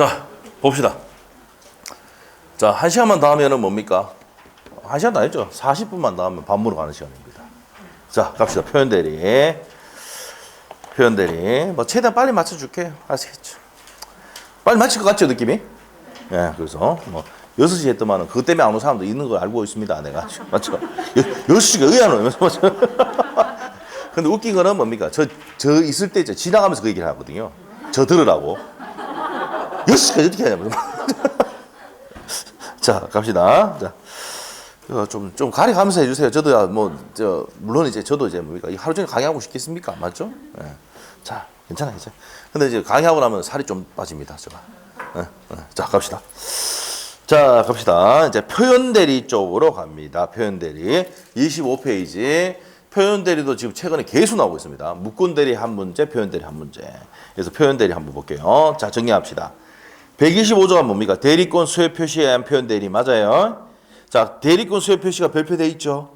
자, 봅시다. 자, 1시간만 더 하면은 뭡니까? 1시간도 아니죠. 40분만 더 하면 밥 먹으러 가는 시간입니다. 자, 갑시다. 표현대리. 표현대리. 뭐, 최대한 빨리 맞춰줄게요. 아시겠죠? 빨리 맞힐 것 같죠, 느낌이? 예, 그래서, 뭐, 6시 했더만은 그것 때문에 안 오는 사람도 있는 걸 알고 있습니다. 내가. 맞죠? 6시가 의아노. 맞죠? 근데 웃긴 거는 뭡니까? 저 있을 때 지나가면서 그 얘기를 하거든요. 저 들으라고. 6시까지 어떻게 하냐면. 자, 갑시다. 자, 좀 가려가면서 해주세요. 저도 물론 이제 저도 이제 뭡니까? 하루 종일 강의하고 싶겠습니까? 맞죠? 예. 자, 괜찮아요. 이제. 근데 이제 강의하고 나면 살이 좀 빠집니다. 제가. 자, 갑시다. 자, 갑시다. 이제 표현대리 쪽으로 갑니다. 표현대리. 25페이지. 표현대리도 지금 최근에 계속 나오고 있습니다. 묶음대리 한 문제, 표현대리 한 문제. 그래서 표현대리 한번 볼게요. 자, 정리합시다. 125조가 뭡니까? 대리권 수요 표시에 의한 표현대리 맞아요? 자, 대리권 수요 표시가 별표되어 있죠?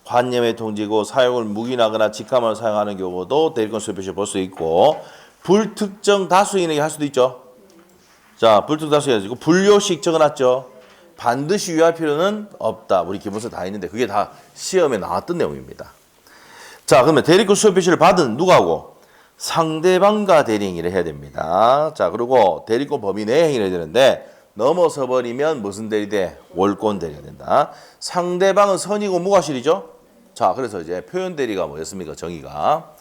관념의 통지고 사용을 묵인하거나 직함을 사용하는 경우도 대리권 수요 표시 볼 수 있고 불특정 다수인에게 할 수도 있죠? 자, 불특정 다수인에게 분료식 적어놨죠? 반드시 유의할 필요는 없다. 우리 기본서 다 있는데 그게 다 시험에 나왔던 내용입니다. 자, 그러면 대리권 수요 표시를 받은 누구하고? 상대방과 대리 행위를 해야 됩니다. 자, 그리고 대리권 범위 내에 행위를 해야 되는데 넘어서 버리면 무슨 대리 돼? 월권 대리가 된다. 상대방은 선이고 무과실이죠? 자, 그래서 이제 표현 대리가 뭐였습니까? 정의가.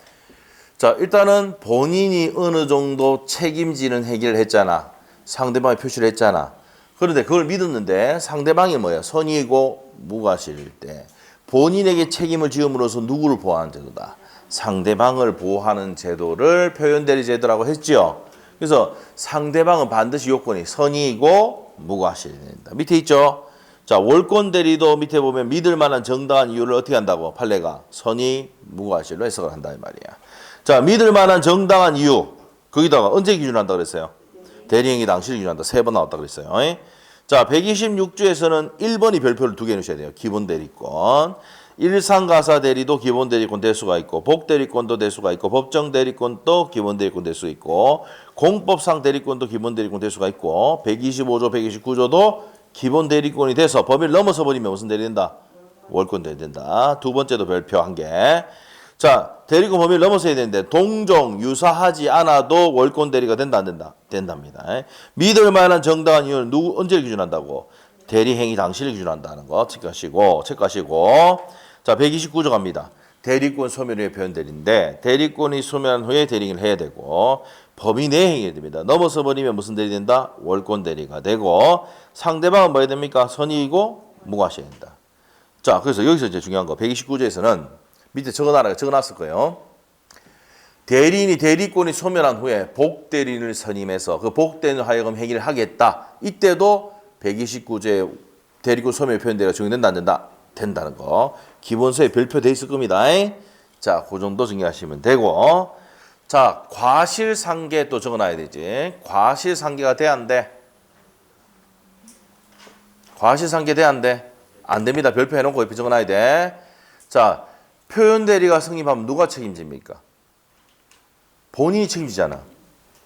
자, 일단은 본인이 어느 정도 책임지는 행위를 했잖아. 상대방이 표시를 했잖아. 그런데 그걸 믿었는데 상대방이 뭐야? 선이고 무과실일 때 본인에게 책임을 지음으로써 누구를 보호하는 제도다? 상대방을 보호하는 제도를 표현대리 제도라고 했죠. 그래서 상대방은 반드시 요건이 선의이고 무과실이 된다. 밑에 있죠. 자, 월권대리도 밑에 보면 믿을 만한 정당한 이유를 어떻게 한다고? 판례가 선의, 무과실로 해석을 한다 이 말이야. 자, 믿을 만한 정당한 이유 거기다가 언제 기준한다 그랬어요? 대리행위 당시를 기준한다. 3번 나왔다 그랬어요. 자, 126조에서는 1번이 별표를 2개 넣으셔야 돼요. 기본 대리권. 일상가사 대리도 기본 대리권 될 수가 있고 복 대리권도 될 수가 있고 법정 대리권도 기본 대리권 될 수 있고 공법상 대리권도 기본 대리권 될 수가 있고 125조, 129조도 기본 대리권이 돼서 범위를 넘어서 버리면 무슨 대리 된다? 월권 대리 된다. 두 번째도 별표 1개. 자, 대리권 범위를 넘어서야 되는데 동종 유사하지 않아도 월권 대리가 된다 안 된다? 된답니다. 믿을 만한 정당한 이유를 언제 기준한다고? 대리 행위 당시를 기준한다는 거 체크하시고 자, 129조 갑니다. 대리권 소멸 후에 표현대리인데 대리권이 소멸한 후에 대리행위를 해야 되고 범위 내에 행위해야 됩니다. 넘어서 버리면 무슨 대리 된다? 월권 대리가 되고 상대방은 뭐 해야 됩니까? 선의이고 무과시해야 된다. 자, 그래서 여기서 이제 중요한 거 129조에서는 밑에 적어놨을 거예요. 대리인이 대리권이 소멸한 후에 복대리인을 선임해서 그 복대리인을 하여금 행위를 하겠다. 이때도 129조에 대리권 소멸 표현대리가 적용된다 안 된다? 된다는 거. 기본서에 별표돼 있을 겁니다. 자, 그 정도 정리하시면 되고. 자, 과실상계 또 적어놔야 되지. 과실상계가 돼 안 돼? 과실상계 돼 안 돼? 안 됩니다. 별표 해놓고 옆에 적어놔야 돼. 자, 표현대리가 성립하면 누가 책임집니까? 본인이 책임지잖아.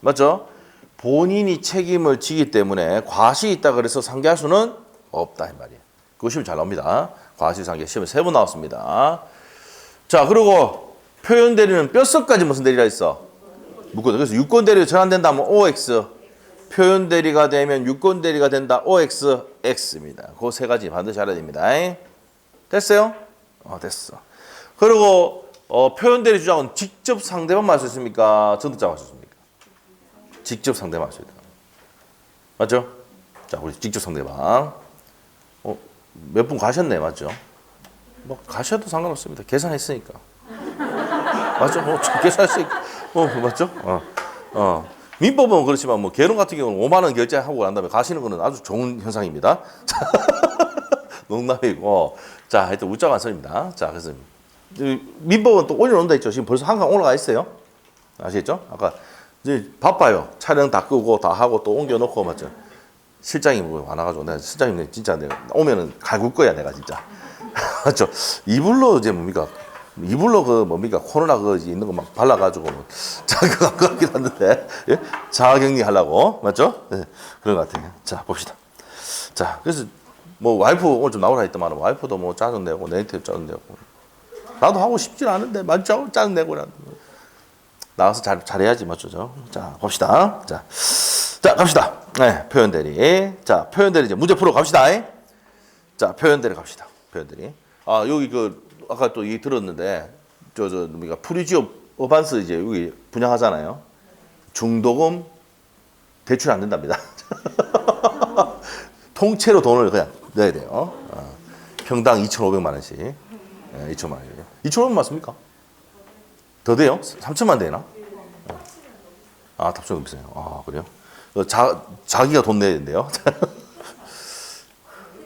맞죠? 본인이 책임을 지기 때문에 과실이 있다 그래서 상계할 수는 없다 이 말이에요. 그거 시험 잘 나옵니다. 과실상계 시험에 3번 나왔습니다. 자, 그리고 표현대리는 뼛속까지 무슨 대리가 있어? 묶거든. 그래서 유권대리가 전환된다 하면 OX. 표현대리가 되면 유권대리가 된다. OX, X입니다. 그 3가지 반드시 알아야 됩니다. 됐어요? 됐어. 그리고 표현대리 주장은 직접 상대방만 할 수 있습니까? 전득자만 할 수 있습니까? 직접 상대방 할 수 있다. 맞죠? 자, 우리 직접 상대방. 몇 분 가셨네, 맞죠? 뭐 가셔도 상관없습니다. 계산했으니까. 맞죠? 계산했으니까. 맞죠? 민법은 그렇지만 뭐 결혼 같은 경우는 5만 원 결제하고 난 다음에 가시는 거는 아주 좋은 현상입니다. 농담이고. 자, 하여튼 웃자고 한 소리입니다. 자, 그래서 민법은 또 올려놓는다 했죠. 지금 벌써 한강 올라가 있어요. 아시겠죠? 아까 이제 바빠요. 촬영 다 끄고 다 하고 또 옮겨놓고 맞죠? 실장이 뭐 많아가지고 내가 실장님 진짜 내가 오면은 갈굴 거야 내가 진짜. 맞죠? 이불로 이제 뭡니까? 이불로 그 뭡니까 코로나 그 있는 거 막 발라가지고 뭐 자극 안 같긴 한데 예? 자가격리 하려고 맞죠? 네, 그런 것 같아요. 자 봅시다. 자 그래서 뭐 와이프 오늘 좀 나오라 했더만 와이프도 뭐 짜증내고 네이트 짜증내고 나도 하고 싶진 않은데 맞죠? 짜증내고 나가서 잘해야지 맞죠? 자 봅시다. 자 갑시다. 네 표현대리. 자 표현대리 이제 문제 풀어 갑시다. 자 표현대리 갑시다. 표현대리. 아 여기 그 아까 또 얘기 들었는데 우리가 프리지오 어반스 이제 여기 분양하잖아요. 중도금 대출 안 된답니다. 통째로 돈을 그냥 넣어야 돼요. 평당 2,500만 원씩. 네, 2천만 원이에요. 2,500만 맞습니까? 더 돼요? 3천만 되나? 아, 답변 비싸요. 아, 그래요? 자기가 돈 내야 된대요.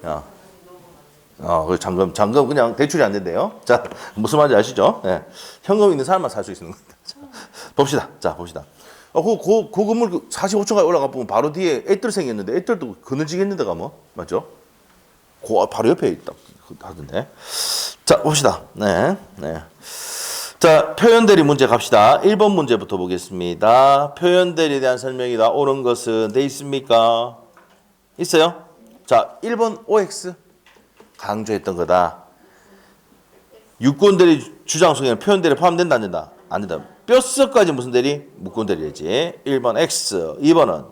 야. 그 잔금 그냥 대출이 안 된대요. 자, 무슨 말인지 아시죠? 네. 현금 있는 사람만 살 수 있는 겁니다. 자, 봅시다. 자, 봅시다. 그 건물 45층까지 올라가 보면 바로 뒤에 애들 생겼는데 애들도 그늘지겠는데 가면 맞죠? 바로 옆에 있다 하던데. 자, 봅시다. 네. 자, 표현대리 문제 갑시다. 1번 문제부터 보겠습니다. 표현대리에 대한 설명이 나오는 것은 돼 있습니까? 있어요? 자, 1번 OX. 강조했던 거다. 유권대리 주장 속에는 표현대리 포함된다 안 된다? 안 된다. 뼛속까지 무슨 대리? 무권대리지. 1번 X. 2번은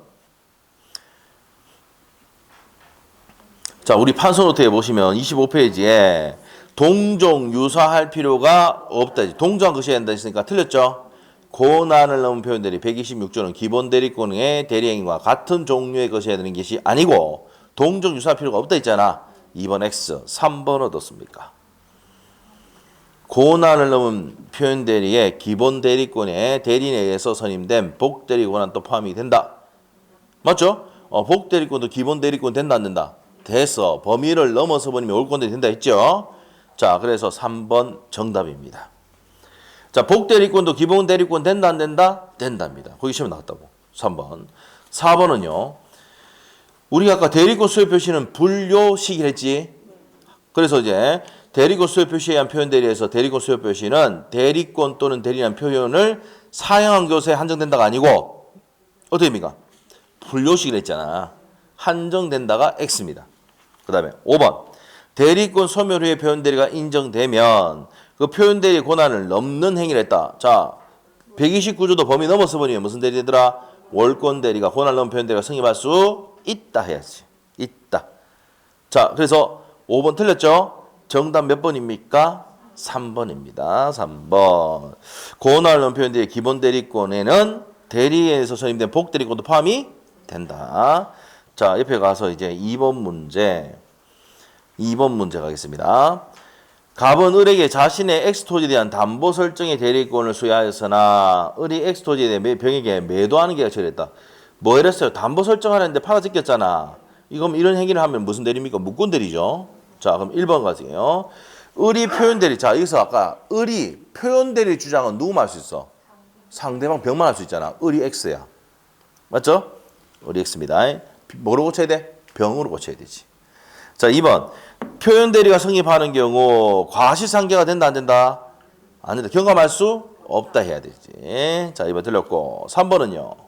자 우리 판서노트에 보시면 25페이지에 동종 유사할 필요가 없다. 동종한 것이 된다 했으니까 틀렸죠? 고난을 넘은 표현대리 126조는 기본 대리권의 대리행위와 같은 종류의 것이 해야 되는 것이 아니고 동종 유사할 필요가 없다 했잖아. 2번 X, 3번 어떻습니까? 고난을 넘은 표현대리의 기본 대리권에 대리인에 의해서 선임된 복대리 권한도 포함이 된다. 맞죠? 복대리권도 기본 대리권 된다 안 된다? 돼서 범위를 넘어서 버리면 올권대리 된다 했죠? 자, 그래서 3번 정답입니다. 자, 복대리권도 기본 대리권 된다 안 된다? 된답니다. 거기 시험에 나왔다고. 3번. 4번은요. 우리가 아까 대리권 수요 표시는 분료식이라 했지. 그래서 이제 대리권 수요 표시에 의한 표현 대리에서 대리권 수요 표시는 대리권 또는 대리라는 표현을 사용한 것에 한정된다가 아니고 어떻게 됩니까? 분료식이라 했잖아. 한정된다가 X입니다. 그 다음에 5번. 대리권 소멸 후에 표현 대리가 인정되면 그 표현 대리 권한을 넘는 행위를 했다. 자, 129조도 범위 넘어서 버리면 무슨 대리더라? 월권 대리가 권한을 넘은 표현 대리가 성립할 수 있다 해야지. 있다. 자, 그래서 5번 틀렸죠? 정답 몇 번입니까? 3번입니다. 3번. 고난을 넘은 표현대리 기본 대리권에는 대리에서 선임된 복대리권도 포함이 된다. 자, 옆에 가서 이제 2번 문제 가겠습니다. 갑은 을에게 자신의 엑스토지에 대한 담보 설정의 대리권을 수여하였으나 을이 엑스토지에 대해 병에게 매도하는 계약을 처리했다. 뭐 이랬어요? 담보 설정하는데 파가 찍혔잖아. 이건 이런 행위를 하면 무슨 대리입니까? 무권대리죠. 자, 그럼 1번 가세요. 을이 표현대리. 자, 여기서 아까 을이 표현대리 주장은 누구만 할 수 있어? 상대방 병만 할 수 있잖아. 을이 X야. 맞죠? 을이 X입니다. 뭐로 고쳐야 돼? 병으로 고쳐야 되지. 자, 2번. 표현대리가 성립하는 경우 과실상계가 된다 안 된다? 안 된다. 경감할 수 없다 해야 되지. 자, 2번 틀렸고. 3번은요.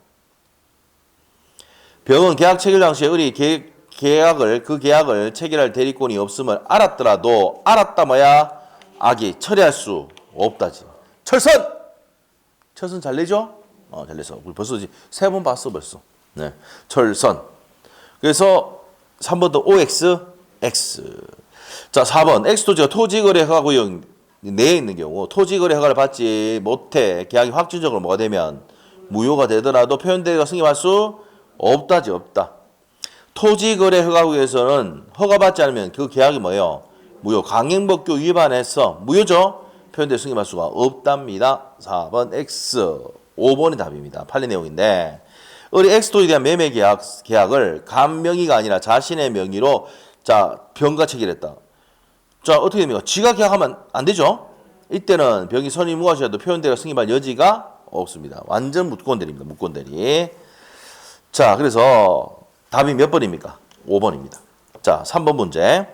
병은 계약 체결 당시에 을이 그 계약을 체결할 대리권이 없음을 알았더라도 알았다 뭐야? 악이 처리할 수 없다지. 철선 잘 내죠? 잘 내서 우리 벌써 3번 봤어 벌써. 네, 철선. 그래서 3번도 OX, X. 자, 4번 X토지가 토지거래 허가구역 내에 있는 경우 토지거래 허가를 받지 못해 계약이 확정적으로 뭐가 되면 무효가 되더라도 표현대리가 승인할 수 없다지 없다. 토지거래 허가구에서는 허가받지 않으면 그 계약이 뭐예요? 무효. 강행법규 위반해서 무효죠. 표현대리 승인할 수가 없답니다. 4번 X. 5번이 답입니다. 판례 내용인데 을이 X토지에 대한 매매 계약을 간 명의가 아니라 자신의 명의로 자 병과 체결했다. 자 어떻게 됩니까? 지가 계약하면 안 되죠. 이때는 병이 선임 무과시라도 표현대리가 승인할 여지가 없습니다. 완전 무권대리입니다. 무권대리. 자, 그래서 답이 몇 번입니까? 5번입니다. 자, 3번 문제.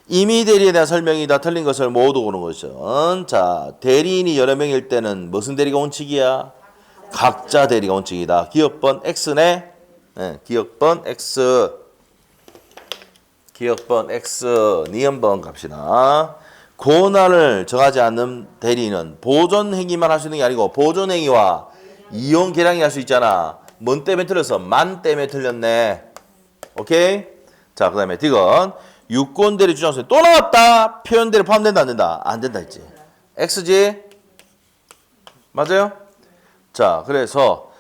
임의 대리에 대한 설명이다. 틀린 것을 모두 고르는 것이죠. 자, 대리인이 여러 명일 때는 무슨 대리가 원칙이야? 각자 대리가 원칙이다. 기억번 X네. 네, 기억번 X. 기억번 X. 니은번 갑시다. 고난을 정하지 않는 대리인은 보존 행위만 할 수 있는 게 아니고 보존 행위와 이용 계량이 할 수 있잖아. 뭔 때문에 틀렸어? 만 때문에 틀렸네. 오케이? 자, 그 다음에 디귿. 유권 대리 주장서 또 나왔다. 표현 대리 포함된다 안 된다? 안 된다 했지. X지? 맞아요? 자, 그래서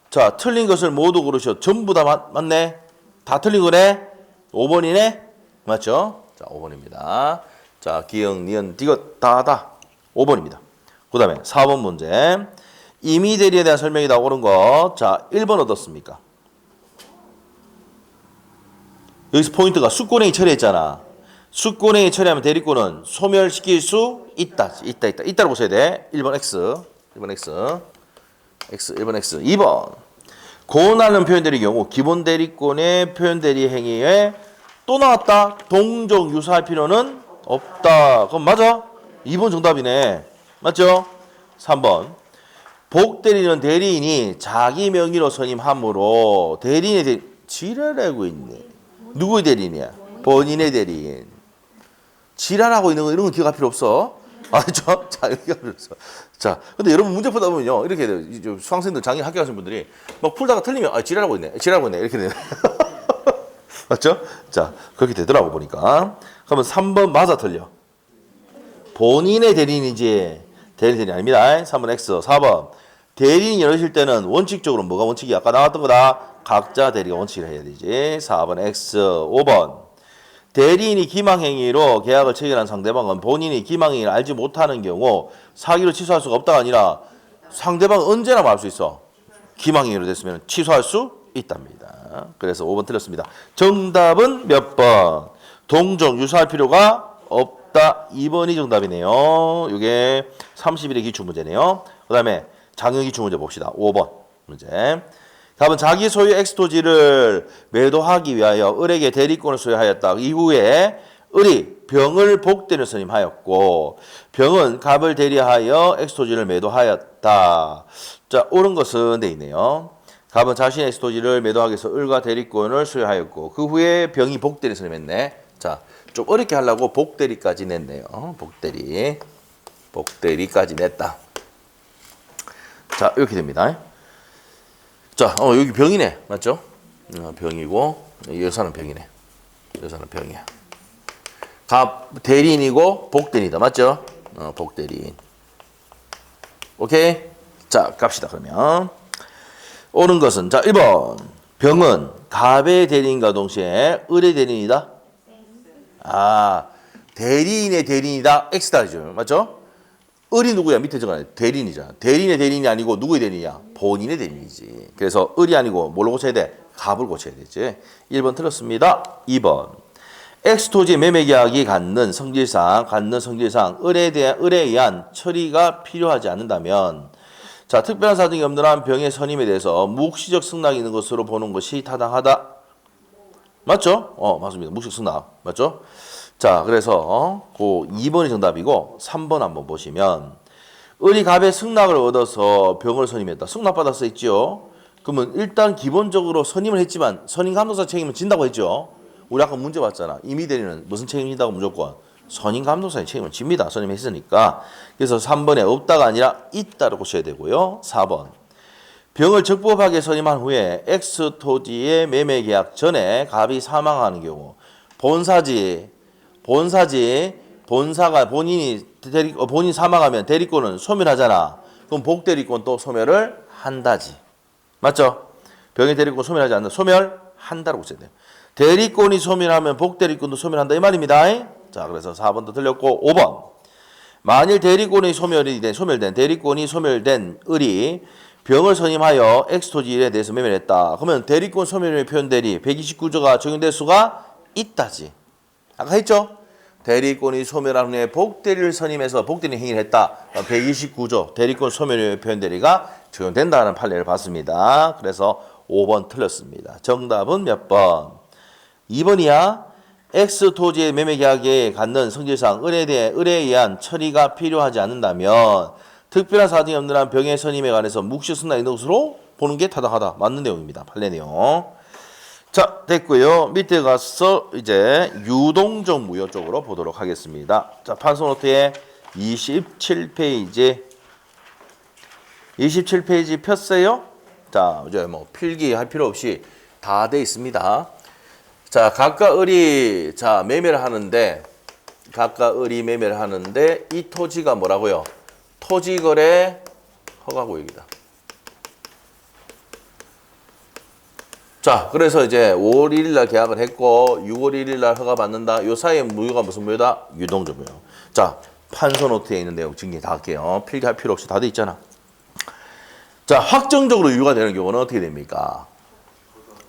자, 틀린 것을 모두 고르셔. 전부 다 맞네? 다 틀린 거네? 5번이네? 맞죠? 자, 5번입니다. 자, 기억, 니은, 디귿 다 5번입니다. 그 다음에 4번 문제. 임의 대리에 대한 설명이 다 옳은 거. 자, 1번 얻었습니까? 여기서 포인트가 수권행위 처리했잖아. 수권행위 처리하면 대리권은 소멸시킬 수 있다. 있다고 보셔야 돼. 1번 X. 1번 X. 1번 X. 2번. 고난은 표현 대리 경우 기본 대리권의 표현 대리 행위에 또 나왔다. 동종 유사할 필요는 없다. 그럼 맞아? 2번 정답이네. 맞죠? 3번. 복대리는 대리인이 자기 명의로 선임함으로 대리인의 지랄하고 있네. 누구의 대리인이야? 본인의 대리인. 지랄하고 있는 거 이런 거 기억할 필요 없어. 알죠? 자, 여기가 필요 없어. 자, 근데 여러분 문제 풀다 보면요. 이렇게 돼요. 수강생들 작년 학교 가신 분들이 막 풀다가 틀리면 아, 지랄하고 있네. 지랄하고 있네. 이렇게 돼요. 맞죠? 자, 그렇게 되더라고 보니까. 그러면 3번 맞아 틀려. 본인의 대리인이지 대리인이 아닙니다. 3번 X. 4번. 대리인 열으실 때는 원칙적으로 뭐가 원칙이야? 아까 나왔던 거다. 각자 대리가 원칙을 해야 되지. 4번 X. 5번. 대리인이 기망행위로 계약을 체결한 상대방은 본인이 기망행위를 알지 못하는 경우 사기로 취소할 수가 없다가 아니라 상대방은 언제나 말할 수 있어. 기망행위로 됐으면 취소할 수 있답니다. 그래서 5번 틀렸습니다. 정답은 몇 번? 동종 유사할 필요가 없다. 2번이 정답이네요. 이게 30일의 기출문제네요. 그 다음에 장형 기출문제 봅시다. 5번 문제. 답은 자기 소유 엑스토지를 매도하기 위하여 을에게 대리권을 소유하였다. 이후에 을이 병을 복대를 선임하였고 병은 갑을 대리하여 엑스토지를 매도하였다. 자, 옳은 것은 돼 있네요. 갑은 자신의 엑스토지를 매도하기 위해서 을과 대리권을 소유하였고 그 후에 병이 복대를 선임했네. 자, 좀 어렵게 하려고 복대리까지 냈네요. 복대리까지 냈다. 자, 이렇게 됩니다. 자, 여기 병이네. 맞죠? 병이고, 여사는 병이네. 여사는 병이야. 갑, 대리인이고, 복대리다. 맞죠? 복대리인. 오케이? 자, 갑시다, 그러면. 옳은 것은, 자, 1번. 병은 갑의 대리인과 동시에 을의 대리인이다? 아, 대리인의 대리인이다. X다죠. 맞죠? 을이 누구야? 밑에 적어놔. 대리인이잖아. 대리인의 대리인이 아니고 누구의 대리인이야? 본인의 대리인이지. 그래서 을이 아니고 뭘로 고쳐야 돼? 갑을 고쳐야 되지. 1번 틀렸습니다. 2번. 엑스토지 매매 계약이 갖는 성질상 을에 의한 처리가 필요하지 않는다면 자, 특별한 사정이 없는 한 병의 선임에 대해서 묵시적 승낙이 있는 것으로 보는 것이 타당하다. 맞죠? 맞습니다. 묵시적 승낙. 맞죠? 자, 그래서 그 2번이 정답이고 3번 한번 보시면 을이 갑의 승낙을 얻어서 병을 선임했다. 승낙받았어 있죠? 그러면 일단 기본적으로 선임을 했지만 선임 감독사 책임은 진다고 했죠? 우리 아까 문제 봤잖아. 임의 대리는 무슨 책임진다고 무조건 선임 감독사의 책임을 집니다. 선임했으니까. 그래서 3번에 없다가 아니라 있다로 고쳐야 되고요. 4번. 병을 적법하게 선임한 후에 X 토지의 매매 계약 전에 갑이 사망하는 경우 본사가 본인 사망하면 대리권은 소멸하잖아. 그럼 복대리권 또 소멸을 한다지. 맞죠? 병의 대리권 소멸하지 않는 소멸한다고 써야 돼요. 대리권이 소멸하면 복대리권도 소멸한다 이 말입니다. 자, 그래서 4번도 틀렸고 5번. 만일 대리권이 소멸된 대리권이 소멸된 을이 병을 선임하여 엑스토지에 대해서 매매를 했다. 그러면 대리권 소멸의 표현 대리 129조가 적용될 수가 있다지. 아까 했죠? 대리권이 소멸한 후에 복대리를 선임해서 복대리 행위를 했다. 129조 대리권 소멸의 표현 대리가 적용된다는 판례를 봤습니다. 그래서 5번 틀렸습니다. 정답은 몇 번? 2번이야. X 토지의 매매 계약에 갖는 성질상 을에 의한 처리가 필요하지 않는다면 특별한 사정이 없는 한 병의 선임에 관해서 묵시 승낙 있는 것으로 보는 게 타당하다. 맞는 내용입니다. 판례 내용. 자, 됐고요. 밑에 가서 이제 유동적 무효 쪽으로 보도록 하겠습니다. 자, 판소노트의 27페이지. 27페이지 폈어요? 자, 이제 뭐 필기할 필요 없이 다 돼 있습니다. 자, 각각 을이 매매를 하는데 이 토지가 뭐라고요? 토지거래 허가구역이다. 자, 그래서 이제 5월 1일 날 계약을 했고 6월 1일 날 허가 받는다. 요 사이에 무효가 무슨 무효다? 유동적 무효. 자, 판서 노트에 있는 내용 증기 다 할게요. 필기할 필요 없이 다 돼 있잖아. 자, 확정적으로 유효가 되는 경우는 어떻게 됩니까?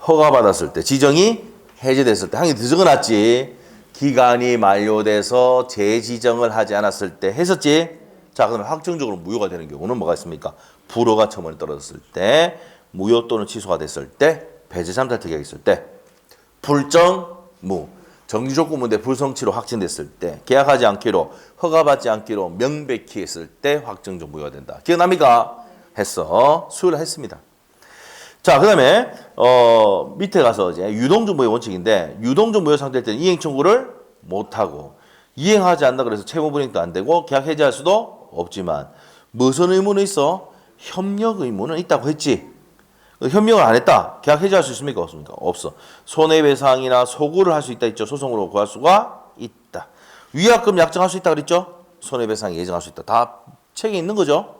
허가 받았을 때, 지정이 해제됐을 때, 항의 적어놨지. 기간이 만료돼서 재지정을 하지 않았을 때 했었지. 자, 그러면 확정적으로 무효가 되는 경우는 뭐가 있습니까? 불허가 처분이 떨어졌을 때, 무효 또는 취소가 됐을 때, 배제 잠탈 특약이 있을 때, 불정무, 정지조건문제 불성취로 확정됐을 때, 계약하지 않기로, 허가받지 않기로 명백히 했을 때 확정적 무효가 된다. 기억납니까? 했어. 수요를 했습니다. 자, 그 다음에 밑에 가서 이제 유동적 무효 원칙인데, 유동적 무효 상태일 때는 이행 청구를 못하고, 이행하지 않는다 그래서 채무 불이행도 안 되고 계약 해지할 수도 없지만, 무슨 의무는 있어? 협력 의무는 있다고 했지. 협력을 안 했다. 계약 해지할 수 있습니까? 없습니까? 없어. 손해배상이나 소구를 할 수 있다 했죠. 소송으로 구할 수가 있다. 위약금 약정할 수 있다 그랬죠? 손해배상 예정할 수 있다. 다 책에 있는 거죠.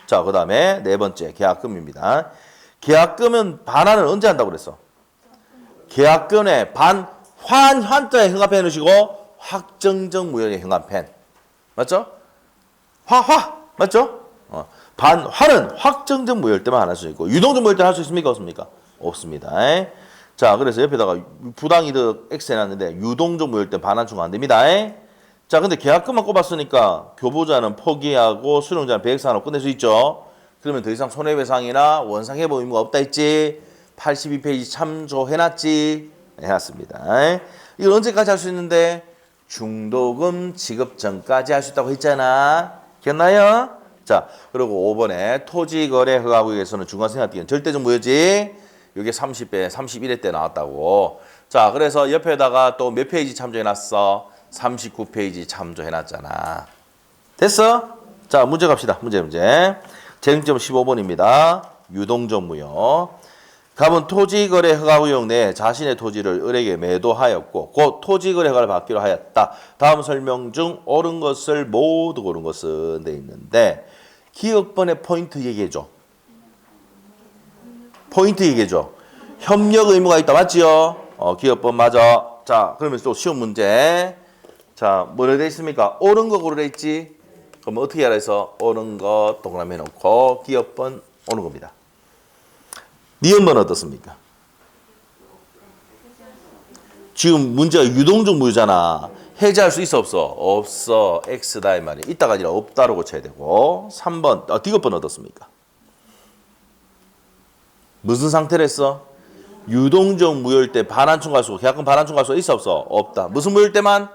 자, 그 다음에 네 번째 계약금입니다. 계약금은 반환을 언제 한다고 그랬어? 계약금의 환자에 흥합해 놓으시고 확정적 무효의 흥합해. 맞죠? 맞죠? 반환은 확정적 무효일 때만 할 수 있고 유동적 무효일 때 할 수 있습니까? 없습니까? 없습니다. 자, 그래서 옆에다가 부당이득 X 해놨는데 유동적 무효일 때 반환 충고 안 됩니다. 자, 근데 계약금만 꼽았으니까 교부자는 포기하고 수령자는 배액상으로 끝낼 수 있죠. 그러면 더 이상 손해배상이나 원상회복 의무가 없다 했지. 82페이지 참조해놨지. 해놨습니다. 이걸 언제까지 할 수 있는데? 중도금 지급 전까지 할 수 있다고 했잖아. 기억나요? 자, 그리고 5번에 토지거래 허가구역에서는 중간생각기간 절대적 무효지. 이게 30배, 31회 때 나왔다고. 자, 그래서 옆에다가 또 몇 페이지 참조해놨어? 39페이지 참조해놨잖아. 됐어? 자, 문제 갑시다. 문제. 재능점 15번입니다. 유동적 무효. 갑은 토지거래 허가구역 내 자신의 토지를 을에게 매도하였고 곧 토지거래 허가를 받기로 하였다. 다음 설명 중 옳은 것을 모두 고른 것은 돼 있는데 기억번의 포인트 얘기해줘. 포인트 얘기해줘. 협력 의무가 있다. 맞지요? 기억번 맞아. 자, 그러면 또 시험 문제. 자, 뭐라 돼 있습니까? 옳은 거 고르라 했지? 그럼 어떻게 하라 해서 옳은 거 동그라미 해놓고 기억번 오는 겁니다. 니은번은 어떻습니까? 지금 문제가 유동적 무효잖아. 해제할 수 있어 없어? 없어. X다 이 말이야. 있다가 아니라 없다로 고쳐야 되고. 3번 D급번 어떻습니까? 무슨 상태를 했어? 유동적 무효일 때 반환 충고할 수, 계약금 반환 충고할 수 있어 없어? 없다. 무슨 무효일 때만?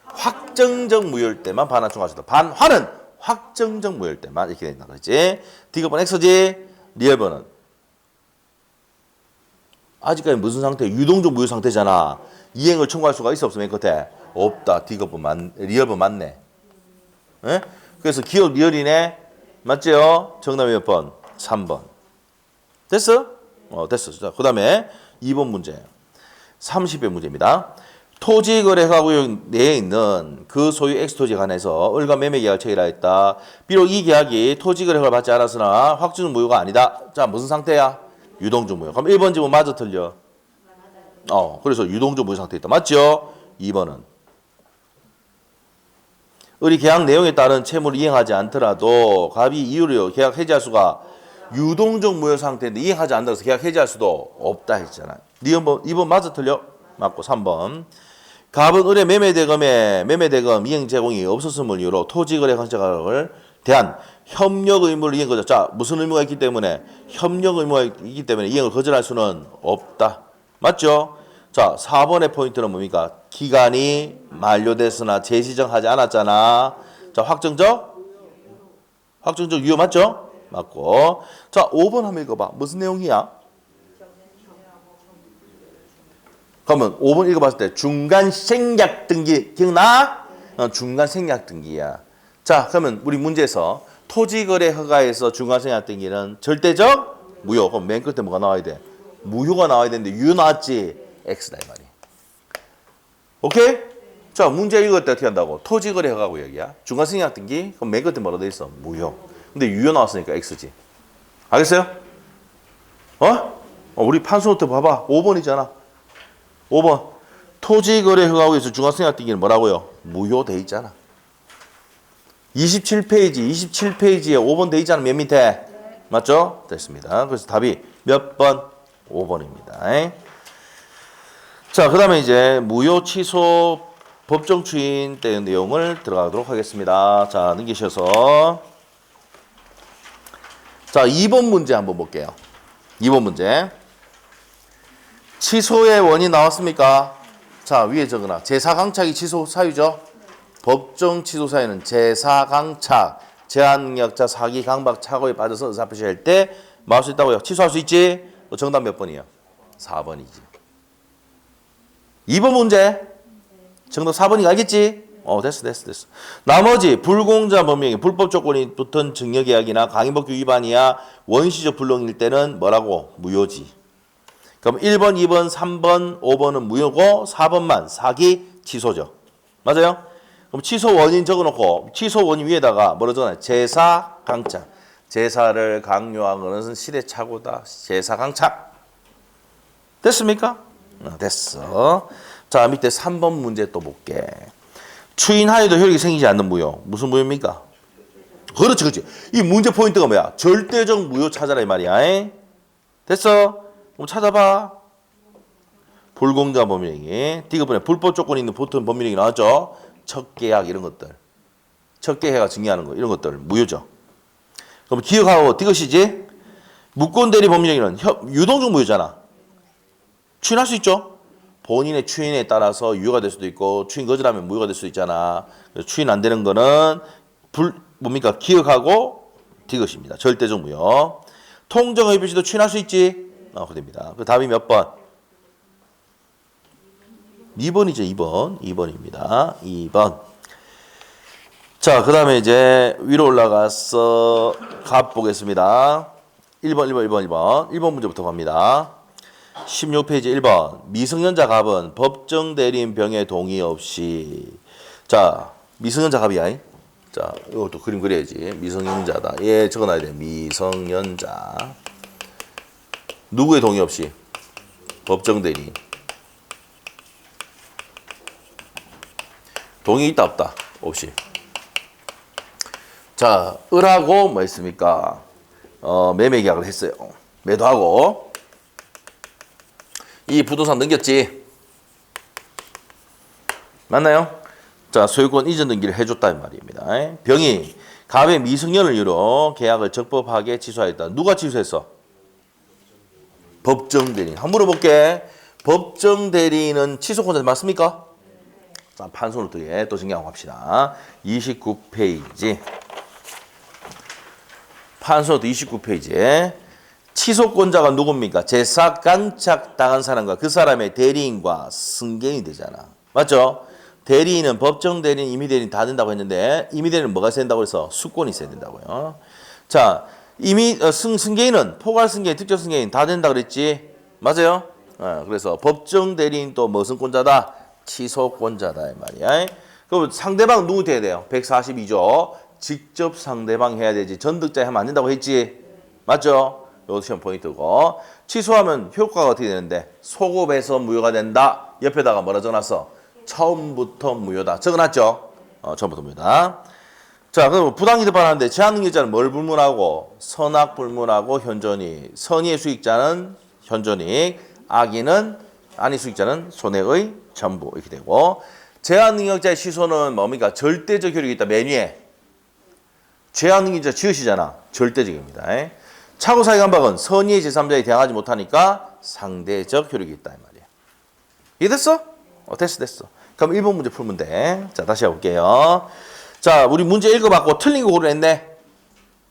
확정적 무효일 때만 반환 충고할 수 있다. 반환은 확정적 무효일 때만 이렇게 된다 그랬지. D급번 X지. 리얼번은 아직까지 무슨 상태? 유동적 무효 상태잖아. 이행을 청구할 수가 있어 없어? 맨 끝에 없다. D급번 리얼번 맞네. 에? 그래서 기억 리얼이네. 맞지요? 정답이 몇 번? 3번. 됐어? 됐어. 자, 그 다음에 2번 문제. 30회 문제입니다. 토지거래허가구역 내에 있는 그 소유 X토지에 관해서 을과 매매계약을 체결하였다. 비록 이 계약이 토지거래허가를 받지 않았으나 확정 무효가 아니다. 자, 무슨 상태야? 유동적 무효. 그럼 1번 지문 맞아 틀려? 그래서 유동적 무효 상태에 있다. 맞죠? 2번은 을이 계약 내용에 따른 채무를 이행하지 않더라도 갑이 이유로 계약 해지할 수가 유동적 무효 상태인데 이행하지 않는다고 해서 계약 해지할 수도 없다 했잖아. 2번 맞아 틀려? 맞고 3번 갑은 을의 매매대금 이행 제공이 없었음을 이유로 토지거래 관청을 대한 협력 의무를 이행 거절. 자, 무슨 의무가 있기 때문에? 협력 의무가 있기 때문에 이행을 거절할 수는 없다. 맞죠? 자, 4번의 포인트는 뭡니까? 기간이 만료됐으나 재지정하지 않았잖아. 자, 확정적 유효 맞죠? 맞고. 자, 5번 한번 읽어봐. 무슨 내용이야? 그러면 5번 읽어봤을 때 중간 생략 등기 기억나? 중간 생략 등기야. 자, 그러면 우리 문제에서 토지거래 허가에서 중간 생략 등기는 절대적 무효. 그럼 맨 끝에 뭐가 나와야 돼? 무효가 나와야 되는데 유효 나왔지? X다 이 말이야. 오케이? 자, 문제 읽을 때 어떻게 한다고? 토지거래 허가고 여기야. 중간 생략 등기. 그럼 맨 끝에 뭐라 돼 있어? 무효. 근데 유효 나왔으니까 X지. 알겠어요? 우리 판수 노트 봐봐. 5번이잖아. 5번. 토지거래 허가에서 중간 생략 등기는 뭐라고요? 무효돼 있잖아. 27페이지에 5번 돼 있잖아. 맨 밑에. 맞죠? 됐습니다. 그래서 답이 몇 번? 5번입니다. 자, 그 다음에 이제 무효 취소 법정 추인 때 내용을 들어가도록 하겠습니다. 자, 넘기셔서. 자, 2번 문제 한번 볼게요. 2번 문제. 취소의 원인 나왔습니까? 자, 위에 적으나. 제4강착이 취소 사유죠? 법정 취소 사유는 제4강착, 제한능력자, 사기, 강박, 착오에 빠져서 의사표시할 때 막을 수 있다고요. 취소할 수 있지? 정답 몇 번이에요? 4번이지. 2번 문제. 정답 4번이 알겠지? 됐어. 나머지 불공정한 법령이 불법 조건이 붙은 증여계약이나 강의법규 위반이야 원시적 불능일 때는 뭐라고? 무효지. 그럼 1번, 2번, 3번, 5번은 무효고 4번만 사기 취소죠. 맞아요? 그럼 취소 원인 적어놓고 취소 원인 위에다가 뭐라 적어놔요? 제사 강착. 제사를 강요한 것은 시대착오다. 제사 강착. 됐습니까? 됐어. 자, 밑에 3번 문제 또 볼게. 추인하여도 효력이 생기지 않는 무효. 무슨 무효입니까? 그렇지. 이 문제 포인트가 뭐야? 절대적 무효 찾아라 이 말이야. 됐어? 그럼 찾아봐. 불공정한 법률행위. D급분에 불법 조건이 있는 보통 법률행위 나왔죠? 첫 계약 이런 것들. 첫 계약가 증여하는 거 이런 것들 무효죠. 그럼 기억하고 D것이지? 무권대리 법률행위는 유동적 무효잖아. 추인할 수 있죠? 본인의 추인에 따라서 유효가 될 수도 있고 추인 거절하면 무효가 될 수도 있잖아. 그래서 추인 안 되는 거는 뭡니까? 기억하고 D것입니다. 절대적 무효. 통정의 표시도 추인할 수 있지? 그됩니다. 그 답이 몇 번? 2번이죠. 2번. 2번입니다. 2번. 자, 그 다음에 이제 위로 올라가서 갑 보겠습니다. 1번 문제부터 갑니다. 16페이지 1번. 미성년자 갑은 법정 대리인 병에 동의 없이. 자, 미성년자 갑이야. 자, 이것도 그림 그려야지. 미성년자다. 예, 적어놔야 돼. 미성년자. 누구의 동의 없이? 법정 대리인. 동의 있다 없다? 없이. 자, 을하고 뭐 했습니까? 매매 계약을 했어요. 매도하고 이 부동산 넘겼지? 맞나요? 자, 소유권 이전 등기를 해줬다는 말입니다. 병이 갑의 미성년을 이유로 계약을 적법하게 취소하였다. 누가 취소했어? 법정 대리인. 한번 물어볼게. 법정 대리인은 취소권자 맞습니까? 자, 판소를 또 정리하고 갑시다. 29페이지. 판소노트 29페이지에 취소권자가 누굽니까? 제사강착 당한 사람과 그 사람의 대리인과 승계인이 되잖아. 맞죠? 대리인은 법정 대리인, 임의 대리인 다 된다고 했는데 임의 대리인은 뭐가 있어야 된다고 해서 수권이 있어야 된다고요. 자, 승계인은 포괄 승계인, 특정 승계인 다 된다 그랬지? 맞아요? 그래서 법정 대리인 또 무슨 권자다? 취소권자다 이 말이야. 그럼 상대방 누구 돼야 돼요? 142조. 직접 상대방 해야 되지. 전득자 하면 안 된다고 했지. 맞죠? 이것도 시험 포인트고. 취소하면 효과가 어떻게 되는데? 소급해서 무효가 된다. 옆에다가 뭐라 적어놨어? 처음부터 무효다. 적어놨죠? 처음부터 무효다. 자, 그럼 부당이득 발생하는데 제한능력자는 뭘 불문하고? 선악 불문하고 현존이익. 선의의 수익자는 현존이익. 악의는 안의 수익자는 손해의 전부 이렇게 되고. 제한능력자의 취소는 뭡니까? 절대적 효력이 있다. 맨 위에. 제한능력자 지읒이잖아. 절대적입니다. 착오사기 강박은 선의의 제3자에 대항하지 못하니까 상대적 효력이 있다 이 말이야. 이해됐어? 됐어. 그럼 1번 문제 풀면 돼. 자, 다시 해볼게요. 자, 우리 문제 읽어봤고 틀린 거 고르랬네.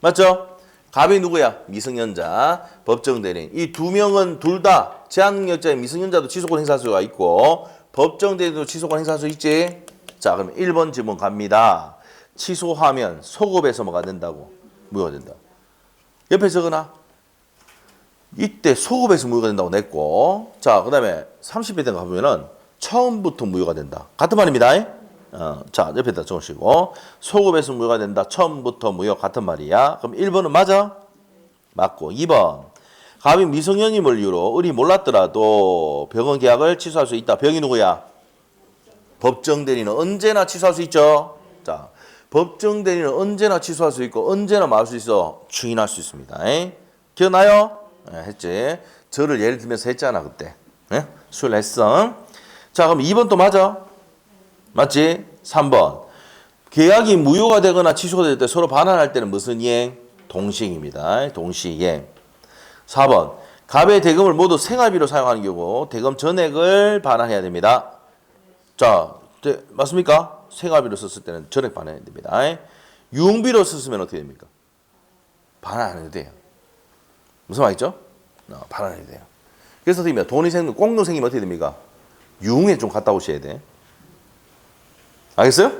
맞죠? 갑이 누구야? 미성년자, 법정 대리인. 이 두 명은 둘 다 제한능력자의 미성년자도 취소권 행사할 수가 있고 법정 대리인도 취소권 행사할 수 있지? 자, 그럼 1번 지문 갑니다. 취소하면 소급해서 뭐가 된다고? 무효가 된다. 옆에 적어놔. 이때 소급해서 무효가 된다고 냈고, 자, 그 다음에 30회 된 거 가보면은 처음부터 무효가 된다. 같은 말입니다. 자, 옆에다 적으시고, 소급해서 무효가 된다. 처음부터 무효 같은 말이야. 그럼 1번은 맞아? 맞고, 2번. 갑이 미성년임을 이유로 을이 몰랐더라도 병원 계약을 취소할 수 있다. 병이 누구야? 법정 대리는 언제나 취소할 수 있죠. 자, 법정 대리는 언제나 취소할 수 있고, 언제나 말할 수 있어. 추인할 수 있습니다. 기억나요? 했지. 저를 예를 들면서 했잖아 그때. 수요일 했어. 자, 그럼 2번 또 맞아? 맞지? 3번. 계약이 무효가 되거나 취소가 될 때 서로 반환할 때는 무슨 이행? 동시행입니다. 동시이행. 4번. 갑의 대금을 모두 생활비로 사용하는 경우 대금 전액을 반환해야 됩니다. 자, 맞습니까? 생활비로 썼을 때는 전액 반환해야 됩니다. 유흥비로 썼으면 어떻게 됩니까? 반환 안 해도 돼요. 무슨 말이죠? 반환해야 돼요. 그래서 돈이 생기면 꽁돈 생기면 어떻게 됩니까? 유흥에 좀 갔다 오셔야 돼. 알겠어요?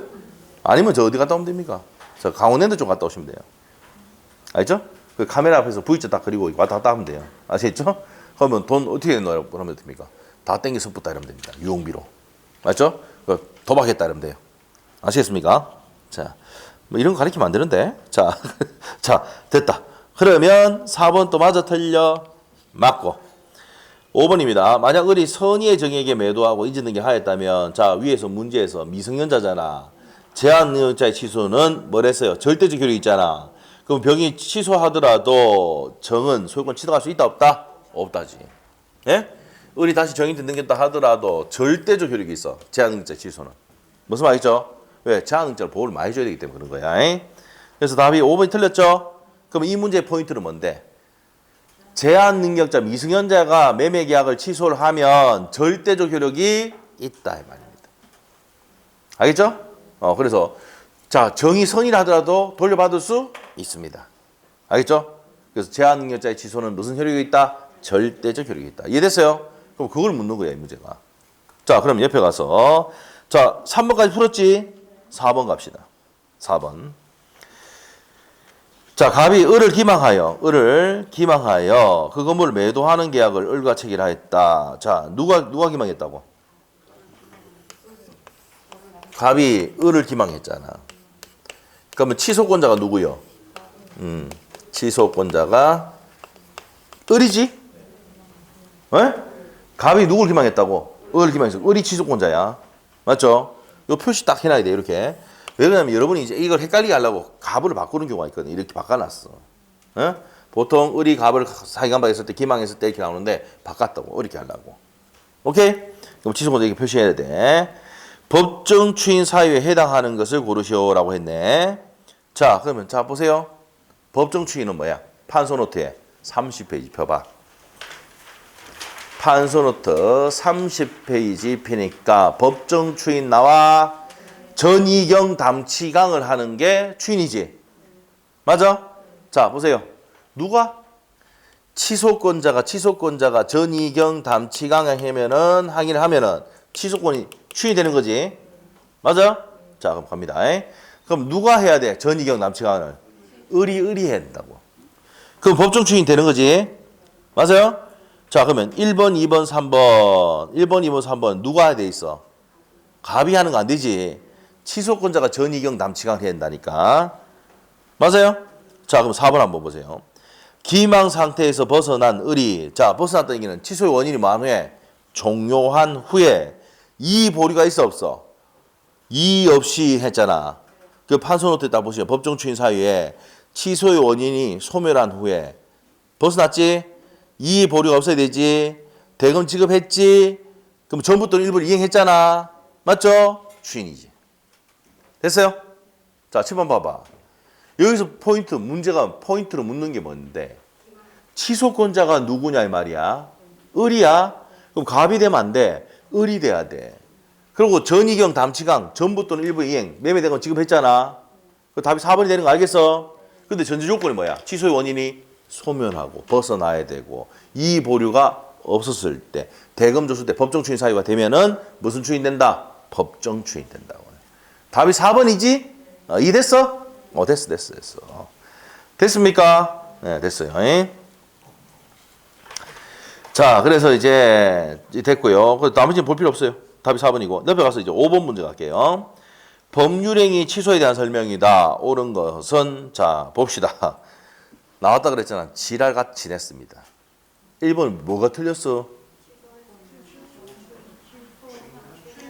아니면 저 어디 갔다 오면 됩니까? 저 강원랜드 좀 갔다 오시면 돼요. 알죠? 그 카메라 앞에서 V자 딱 그리고 왔다 갔다 하면 돼요. 아시겠죠? 그러면 돈 어떻게 넣으면 됩니까? 다 땡겨 섞었다 이러면 됩니다. 유흥비로. 맞죠? 도박했다 이러면 돼요. 아시겠습니까? 자, 뭐 이런 거 가르치면 안 되는데. 자, 자, 됐다. 그러면 4번 또 맞아 틀려? 맞고. 5번입니다. 만약 을이 선의의 정에게 매도하고 인지능력 하였다면, 자, 위에서 문제에서 미성년자잖아. 제한능력자의 취소는 뭐랬어요? 절대적 효력이 있잖아. 그럼 병이 취소하더라도 정은 소유권 취득할 수 있다 없다? 없다지. 예? 을이 다시 정인한테 넘겼다 하더라도 절대적 효력이 있어. 제한능력자 취소는. 무슨 말이죠? 왜? 제한능력자를 보호를 많이 해줘야 되기 때문에 그런 거야. 그래서 답이 5번이 틀렸죠? 그럼 이 문제의 포인트는 뭔데? 제한능력자 미성년자가 매매 계약을 취소를 하면 절대적 효력이 있다 이 말입니다. 알겠죠? 그래서 자, 정이 선이라 하더라도 돌려받을 수 있습니다. 알겠죠? 그래서 제한능력자의 취소는 무슨 효력이 있다? 절대적 효력이 있다. 이해됐어요? 그럼 그걸 묻는 거야, 이 문제가. 자, 그럼 옆에 가서 자, 3번까지 풀었지? 4번 갑시다. 4번. 자, 갑이 을을 기망하여 그 건물을 매도하는 계약을 을과 체결하였다. 자, 누가 기망했다고? 갑이 을을 기망했잖아. 그러면 취소권자가 누구요? 취소권자가 을이지? 에? 갑이 누굴 기망했다고? 을을 기망했어. 을이 취소권자야. 맞죠? 이 표시 딱 해놔야 돼, 이렇게. 왜 그러냐면 여러분이 이제 이걸 헷갈리게 하려고 갑을 바꾸는 경우가 있거든. 이렇게 바꿔놨어. 에? 보통 을이 갑을 사기간박했을 때, 기망했을 때 이렇게 나오는데 바꿨다고. 이렇게 하려고. 오케이? 그럼 취소권자 이렇게 표시해야 돼. 법정 추인 사유에 해당하는 것을 고르시오라고 했네. 자, 그러면 자 보세요. 법정 추인은 뭐야? 판소노트에 30페이지 펴봐. 판소노트 30페이지 피니까 법정 추인 나와 전이경 담치강을 하는 게 추인이지. 맞아? 자, 보세요. 누가? 취소권자가 전이경 담치강을 하면은 항의를 하면은 취소권이 추인이 되는 거지. 맞아? 자, 그럼 갑니다. 그럼 누가 해야 돼? 전이경 담치강을. 을이 해야 된다고. 그럼 법정 추인이 되는 거지. 맞아요? 자, 그러면 1번, 2번, 3번. 1번, 2번, 3번 누가 해야 돼 있어? 갑이 하는 거 안 되지. 취소권자가 전이경 담치강을 해야 된다니까. 맞아요? 자, 그럼 4번 한번 보세요. 기망 상태에서 벗어난 을이, 자, 벗어났다는 얘기는 취소의 원인이 뭐한 후에? 종료한 후에 이의 보류가 있어 없어? 이의 없이 했잖아. 그 판소노트에 딱 보시면 법정 추인 사유에 취소의 원인이 소멸한 후에 벗어났지? 이의 보류가 없어야 되지? 대금 지급했지? 그럼 전부터 일부를 이행했잖아. 맞죠? 추인이지. 됐어요? 자, 7번 봐봐. 여기서 문제가 포인트로 묻는 게 뭔데? 취소권자가 누구냐 이 말이야? 을이야? 그럼 갑이 되면 안 돼. 을이 돼야 돼. 그리고 전이경, 담치강, 전부 또는 일부 이행, 매매된 건 지급했잖아. 그 답이 4번이 되는 거 알겠어? 근데 전제 조건이 뭐야? 취소의 원인이 소멸하고 벗어나야 되고 이 보류가 없었을 때 대금 조수 때 법정 추인 사유가 되면은 무슨 추인된다? 법정 추인된다고. 답이 4번이지? 이해됐어? 됐어. 됐습니까? 네, 됐어요. 자, 그래서 이제 됐고요. 나머지는 볼 필요 없어요. 답이 4번이고. 옆에 가서 이제 5번 문제 갈게요. 법률행위 취소에 대한 설명이다. 옳은 것은, 자, 봅시다. 나왔다 그랬잖아. 지랄같이 냈습니다. 1번 뭐가 틀렸어?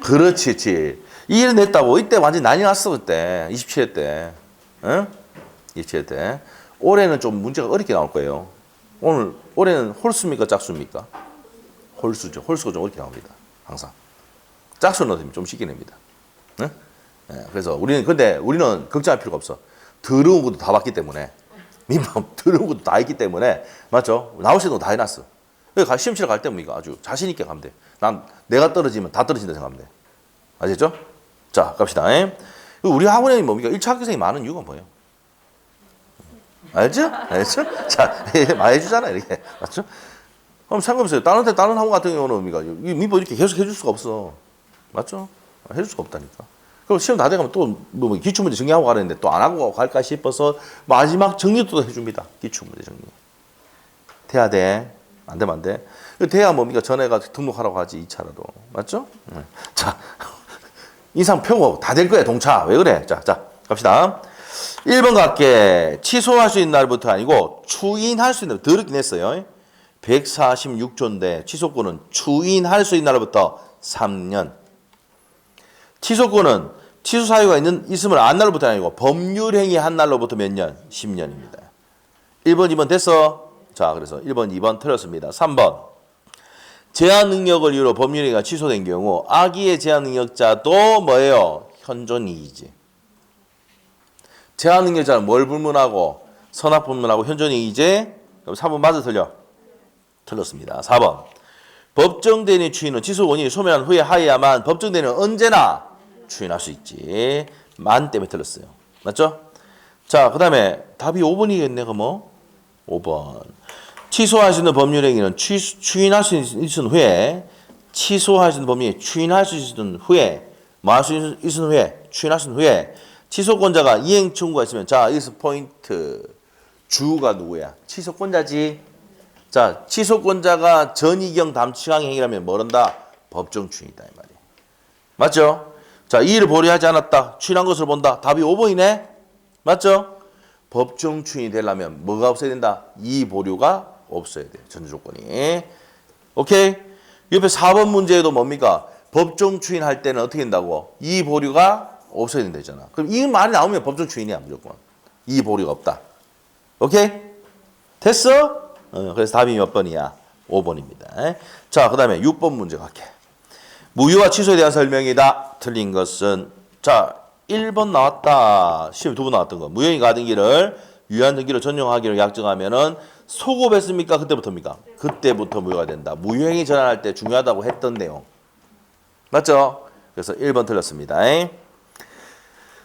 그렇지. 이를 냈다고. 이때 완전 난리 났어, 그때. 27회 때. 응? 27회 때. 올해는 좀 문제가 어렵게 나올 거예요. 올해는 홀수입니까? 짝수입니까? 홀수죠. 홀수가 좀 어렵게 나옵니다. 항상. 짝수는 넣으면 좀 쉽게 냅니다. 응? 네, 그래서 근데 우리는 걱정할 필요가 없어. 더러운 것도 다 봤기 때문에. 민법 더러운 것도 다 있기 때문에. 맞죠? 나올 때도 다 해놨어. 시험치러 갈 때 뭡니까? 아주 자신있게 가면 돼. 내가 떨어지면 다 떨어진다 생각하면 돼. 아시겠죠? 자, 갑시다. 우리 학원에 뭡니까? 1차 학교생이 많은 이유가 뭐예요? 알죠? 자, 많이 해주잖아, 이렇게. 맞죠? 그럼 상관없어요. 다른 학원 같은 경우는 뭡니까? 민법 이렇게 계속 해줄 수가 없어. 맞죠? 해줄 수가 없다니까. 그럼 시험 다 돼가면 또 기출문제 정리하고 가는데 또 안 하고 갈까 싶어서 마지막 정리도 해줍니다. 기출문제 정리. 돼야 돼. 안 되면 안 돼. 돼야 뭡니까? 전에가 등록하라고 하지, 2차라도. 맞죠? 자, 인상 펴고 다 될 거야, 동차. 왜 그래? 자, 갑시다. 1번 갈게. 취소할 수 있는 날부터 아니고 추인할 수 있는 날. 더럽긴 했어요. 146조인데 취소권은 추인할 수 있는 날부터 3년. 취소권은 취소 사유가 있음을 안 날로부터 아니고 법률행위 한 날로부터 몇 년? 10년입니다. 1번, 2번 됐어? 자, 그래서 1번, 2번 틀렸습니다. 3번. 제한 능력을 이유로 법률행위가 취소된 경우 악의의 제한 능력자도 뭐예요? 현존이익이지. 제한 능력자는 뭘 불문하고? 선악 불문하고 현존이익이지? 그럼 3번 맞아 틀려? 틀렸습니다. 4번. 법정 대리인 추인은 취소 원인이 소멸한 후에 하여야만 법정 대리인은 언제나 추인할 수 있지. 만 때문에 틀렸어요. 맞죠? 자, 그 다음에 답이 5번이겠네, 그럼 5번. 취소할 수 있는 법률행위는 추인할 수 있은 후에 취소할 수 있는 법률이 추인할 수 있은 후에 뭐 할 수 있는 후에 추인할 수 있는 후에 취소권자가 이행 청구가 있으면 자, 여기서 포인트. 주가 누구야? 취소권자지. 자, 취소권자가 전이경 담치강 행위라면 뭐란다? 법정 추인이다 이 말이야. 맞죠? 자, 이의를 보류하지 않았다. 추인한 것을 본다. 답이 5번이네. 맞죠? 법정 추인이 되려면 뭐가 없어야 된다? 이의 보류가 없어야 돼. 전제 조건이. 오케이? 옆에 4번 문제에도 뭡니까? 법정 추인할 때는 어떻게 된다고? 이의 보류가 없어야 된다잖아. 그럼 이 말이 나오면 법정 추인이야, 무조건. 이의 보류가 없다. 오케이? 됐어? 그래서 답이 몇 번이야? 5번입니다. 자, 그 다음에 6번 문제 갈게. 무효와 취소에 대한 설명이다. 틀린 것은 자, 1번 나왔다. 시험 2번 나왔던 거. 무효인 가등기를 유효한 등기로 전용하기로 약정하면은 소급했습니까? 그때부터입니까? 그때부터 무효가 된다. 무효행위 전환할 때 중요하다고 했던 내용. 맞죠? 그래서 1번 틀렸습니다.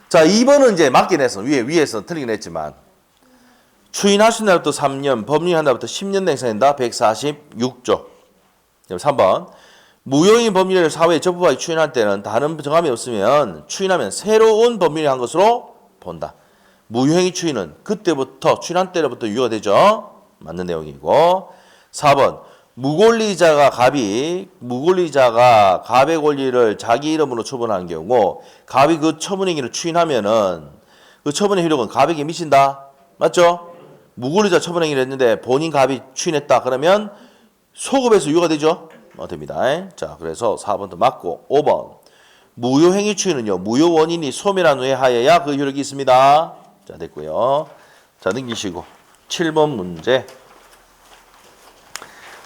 자, 2번은 이제 맞긴 했어. 위에서 틀리긴 했지만. 추인하신 날부터 3년, 법률한 날부터 10년 냉사된다. 146조. 3번. 무효인 법률을 사회에 적법하게 추인할 때는 다른 정함이 없으면 추인하면 새로운 법률이 한 것으로 본다. 무효행위 추인은 그때부터 추인한 때로부터 유효가 되죠. 맞는 내용이고. 4번. 무권리자가 갑의 권리를 자기 이름으로 처분하는 경우 갑이 그 처분행위를 추인하면은 그 처분의 효력은 갑에게 미친다. 맞죠? 무권리자 처분행위를 했는데 본인 갑이 추인했다. 그러면 소급해서 유효가 되죠. 됩니다. 자, 그래서 4번도 맞고 5번. 무효행위 추인은요. 무효 원인이 소멸한 후에 하여야 그 효력이 있습니다. 자, 됐고요. 자, 넘기시고 7번 문제.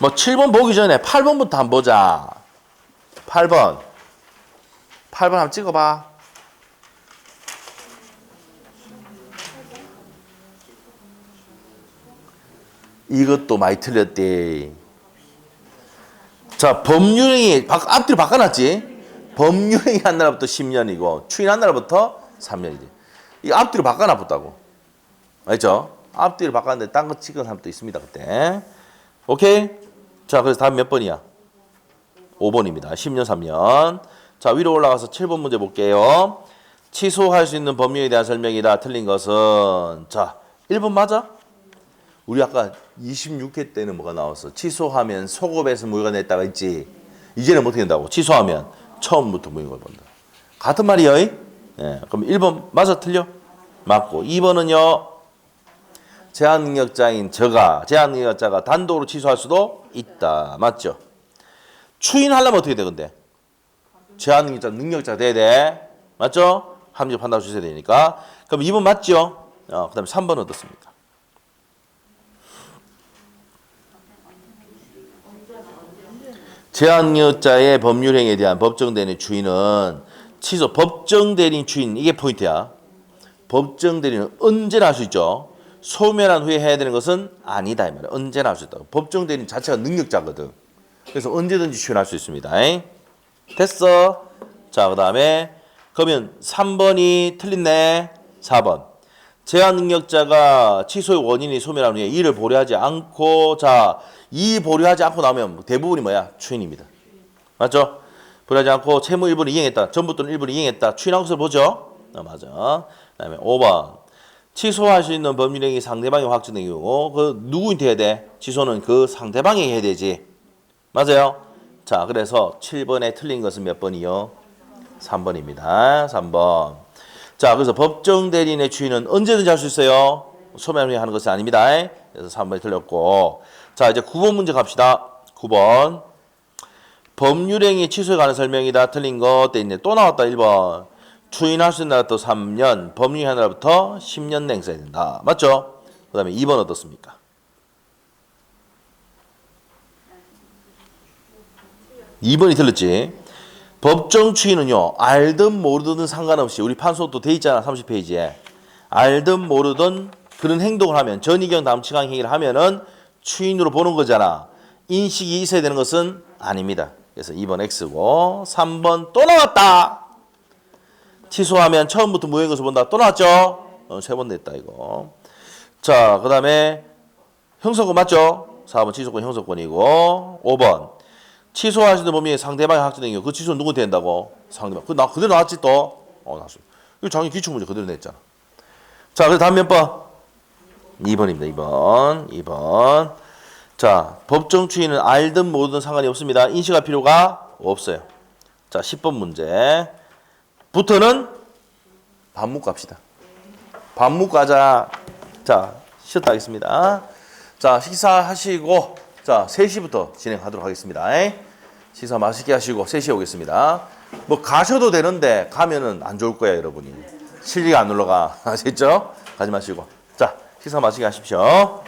7번 보기 전에 8번부터 한번 보자. 8번 한번 찍어봐. 이것도 많이 틀렸대. 자, 법률행위 앞뒤로 바꿔놨지? 법률행위 한 날부터 10년이고 추인한 날부터 3년이지. 이 앞뒤로 바꿔놨다고. 알죠? 앞뒤로 바꿨는데 딴 거 찍은 사람도 있습니다. 그때. 오케이? 자, 그래서 다음 몇 번이야? 5번입니다. 10년, 3년. 자, 위로 올라가서 7번 문제 볼게요. 취소할 수 있는 법률에 대한 설명이다. 틀린 것은 자, 1번 맞아? 우리 아까 26회 때는 뭐가 나왔어? 취소하면 소급해서 무효가 냈다가 있지. 이제는 어떻게 된다고? 취소하면 처음부터 무효가 본다. 같은 말이요. 예, 그럼 1번 맞아 틀려? 맞고 2번은요. 제한능력자인 제한능력자가 단독으로 취소할 수도 있다. 맞죠? 추인하려면 어떻게 돼 근데? 능력자가 돼야 돼. 맞죠? 합리적 판단을 주셔야 되니까. 그럼 2번 맞죠? 그 다음에 3번은 어떻습니까? 제한능력자의 법률행위에 대한 법정대리인 추인은 취소, 법정대리인 추인 이게 포인트야. 법정대리인은 언제나 할 수 있죠. 소멸한 후에 해야 되는 것은 아니다 이 말이야. 언제나 할 수 있다고. 법정대리인 자체가 능력자거든. 그래서 언제든지 추인할 수 있습니다. 됐어. 자, 그 다음에 그러면 3번이 틀렸네. 4번. 제한능력자가 취소의 원인이 소멸한 후에 이를 보류하지 않고 자, 이 보류하지 않고 나오면 대부분이 뭐야? 추인입니다. 맞죠? 보류하지 않고 채무 일부를 이행했다. 전부 또는 일부를 이행했다. 추인한 것을 보죠? 맞아. 그 다음에 5번. 취소할 수 있는 법률행위 상대방이 확정된 경우 그 누구한테 해야 돼? 취소는 그 상대방이 해야 되지. 맞아요? 자, 그래서 7번에 틀린 것은 몇 번이요? 3번입니다. 3번. 자, 그래서 법정 대리인의 추인은 언제든지 할 수 있어요. 소멸 후에 하는 것이 아닙니다. 그래서 3번이 틀렸고. 자, 이제 9번 문제 갑시다. 9번. 법률행위 취소에 관한 설명이다. 틀린 것 돼 있네. 또 나왔다. 1번. 추인할 수 있는 날부터 3년, 법률행위 한 날부터 10년 맹세해야 된다. 맞죠? 그 다음에 2번 어떻습니까? 2번이 틀렸지. 법정 추인은요. 알든 모르든 상관없이 우리 판소도 돼 있잖아. 30페이지에. 알든 모르든 그런 행동을 하면 전이경 다음 치강 행위를 하면은 추인으로 보는 거잖아. 인식이 있어야 되는 것은 아닙니다. 그래서 2번 X고 3번 또 나왔다. 취소하면 처음부터 무효인 것을 본다. 또 나왔죠? 3번 냈다 이거. 자, 그 다음에 형사권 맞죠? 4번 취소권 형사권이고 5번 취소하시는 범위에 상대방이 확정된 경우 그 취소는 누구한테 된다고? 상대방. 그대로 나왔지 또? 나왔어. 이거 작년 기출문제 그대로 냈잖아. 자, 그래서 다음 몇 번? 2번입니다. 2번. 자, 법정 추인은 알든 모르든 상관이 없습니다. 인식할 필요가 없어요. 자, 10번 문제. 부터는 반묵 갑시다. 반묵 가자. 자, 쉬었다 하겠습니다. 자, 식사하시고 자, 3시부터 진행하도록 하겠습니다. 식사 맛있게 하시고 3시에 오겠습니다. 뭐 가셔도 되는데 가면은 안 좋을 거야, 여러분이. 실리가 안 올라가. 아시겠죠? 가지 마시고. 자, 식사 맛있게 하십시오.